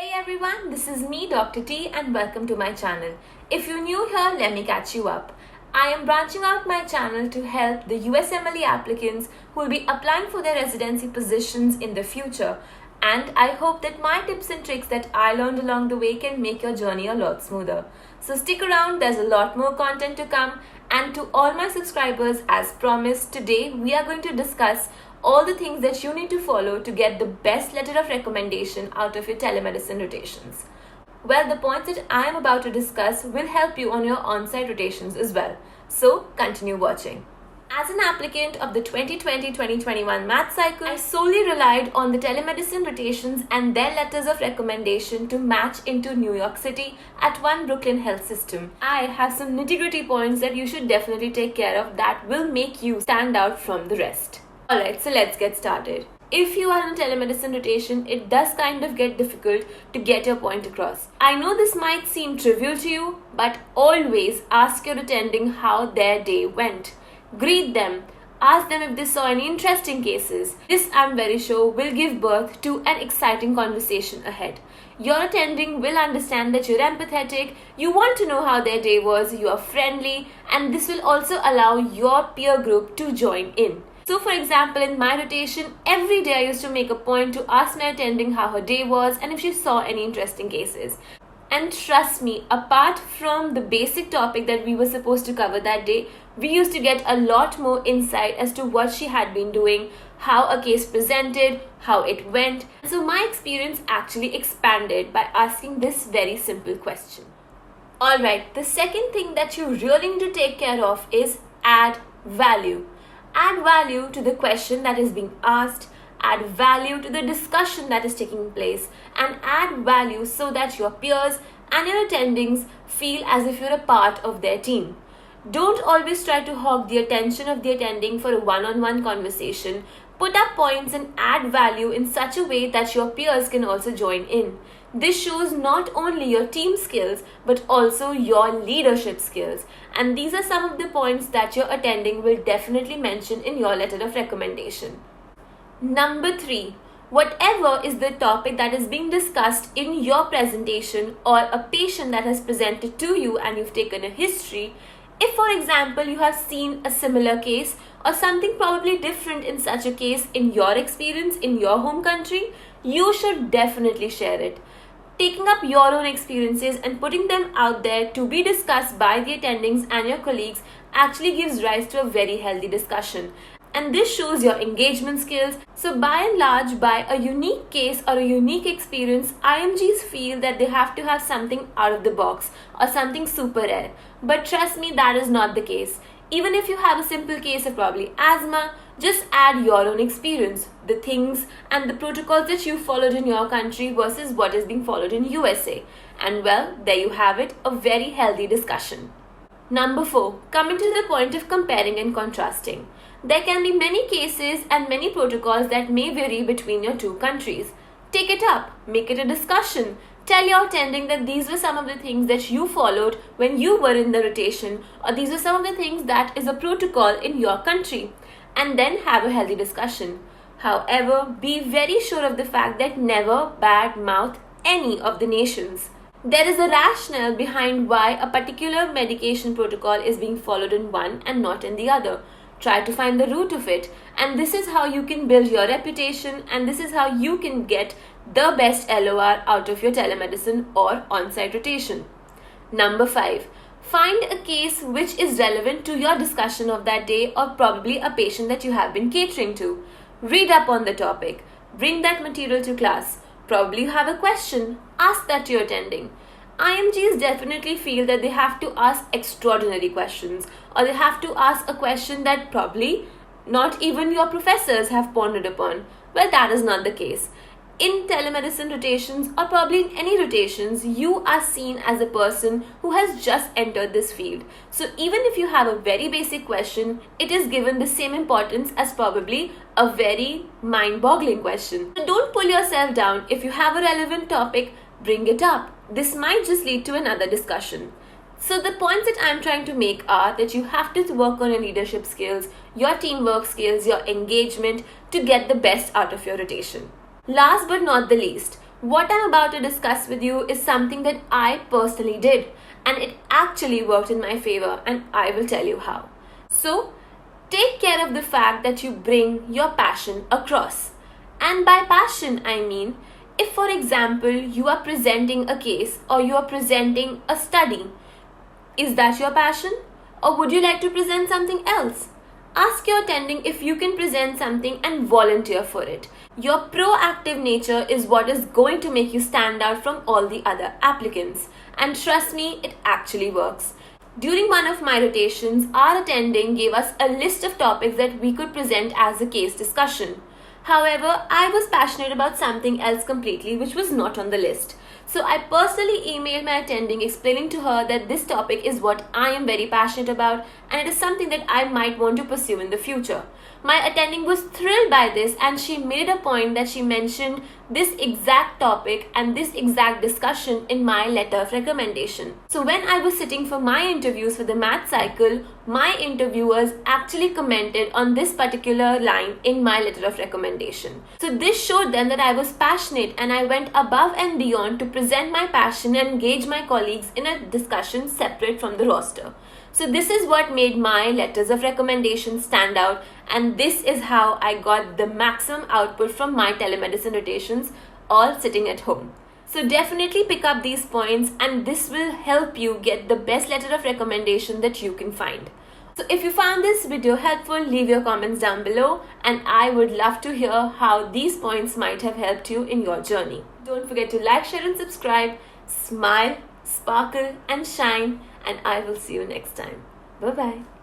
Hey everyone, this is me Dr. T and welcome to my channel. If you're new here, let me catch you up. I am branching out my channel to help the USMLE applicants who will be applying for their residency positions in the future, and I hope that my tips and tricks that I learned along the way can make your journey a lot smoother. So stick around, there's a lot more content to come, and to all my subscribers, as promised, today we are going to discuss all the things that you need to follow to get the best letter of recommendation out of your telemedicine rotations. Well, the points that I am about to discuss will help you on your on-site rotations as well. So continue watching. As an applicant of the 2020-2021 match cycle, I solely relied on the telemedicine rotations and their letters of recommendation to match into New York City at One Brooklyn Health System. I have some nitty-gritty points that you should definitely take care of that will make you stand out from the rest. Alright, so let's get started. If you are on a telemedicine rotation, it does kind of get difficult to get your point across. I know this might seem trivial to you, but always ask your attending how their day went. Greet them. Ask them if they saw any interesting cases. This, I'm very sure, will give birth to an exciting conversation ahead. Your attending will understand that you're empathetic, you want to know how their day was, you are friendly, and this will also allow your peer group to join in. So for example, in my rotation, every day I used to make a point to ask my attending how her day was and if she saw any interesting cases. And trust me, apart from the basic topic that we were supposed to cover that day, we used to get a lot more insight as to what she had been doing, how a case presented, how it went. So my experience actually expanded by asking this very simple question. Alright, the second thing that you really need to take care of is add value. Add value to the question that is being asked, add value to the discussion that is taking place, and add value so that your peers and your attendings feel as if you're a part of their team. Don't always try to hog the attention of the attending for a one-on-one conversation. Put up points and add value in such a way that your peers can also join in. This shows not only your team skills but also your leadership skills, and these are some of the points that your attending will definitely mention in your letter of recommendation. Number 3. Whatever is the topic that is being discussed in your presentation or a patient that has presented to you and you've taken a history, if for example you have seen a similar case or something probably different in such a case in your experience in your home country, you should definitely share it. Taking up your own experiences and putting them out there to be discussed by the attendings and your colleagues actually gives rise to a very healthy discussion. And this shows your engagement skills. So by and large, by a unique case or a unique experience, IMGs feel that they have to have something out of the box or something super rare. But trust me, that is not the case. Even if you have a simple case of probably asthma, just add your own experience, the things and the protocols that you followed in your country versus what is being followed in USA. And well, there you have it, a very healthy discussion. Number 4, coming to the point of comparing and contrasting. There can be many cases and many protocols that may vary between your two countries. Take it up, make it a discussion. Tell your attending that these were some of the things that you followed when you were in the rotation, or these were some of the things that is a protocol in your country, and then have a healthy discussion. However, be very sure of the fact that never badmouth any of the nations. There is a rationale behind why a particular medication protocol is being followed in one and not in the other. Try to find the root of it, and this is how you can build your reputation, and this is how you can get the best LOR out of your telemedicine or on-site rotation. Number 5. Find a case which is relevant to your discussion of that day or probably a patient that you have been catering to. Read up on the topic. Bring that material to class. Probably you have a question. Ask that to your attending. IMGs definitely feel that they have to ask extraordinary questions, or they have to ask a question that probably not even your professors have pondered upon. Well, that is not the case. In telemedicine rotations or probably in any rotations, you are seen as a person who has just entered this field. So even if you have a very basic question, it is given the same importance as probably a very mind-boggling question. So don't pull yourself down. If you have a relevant topic, bring it up. This might just lead to another discussion. So the points that I'm trying to make are that you have to work on your leadership skills, your teamwork skills, your engagement to get the best out of your rotation. Last but not the least, What I'm about to discuss with you is something that I personally did, and it actually worked in my favor, and I will tell you how. So, take care of the fact that you bring your passion across. And by passion, I mean, if for example, you are presenting a case or you are presenting a study, is that your passion? Or would you like to present something else? Ask your attending if you can present something and volunteer for it. Your proactive nature is what is going to make you stand out from all the other applicants. And trust me, it actually works. During one of my rotations, our attending gave us a list of topics that we could present as a case discussion. However, I was passionate about something else completely which was not on the list. So I personally emailed my attending explaining to her that this topic is what I am very passionate about and it is something that I might want to pursue in the future. My attending was thrilled by this and she made a point that she mentioned this exact topic and this exact discussion in my letter of recommendation. So when I was sitting for my interviews for the math cycle, my interviewers actually commented on this particular line in my letter of recommendation. So this showed them that I was passionate and I went above and beyond to present my passion and engage my colleagues in a discussion separate from the roster. So this is what made my letters of recommendation stand out, and this is how I got the maximum output from my telemedicine rotations, all sitting at home. So definitely pick up these points and this will help you get the best letter of recommendation that you can find. So if you found this video helpful, leave your comments down below and I would love to hear how these points might have helped you in your journey. Don't forget to like, share and subscribe. Smile, sparkle and shine, and I will see you next time. Bye-bye.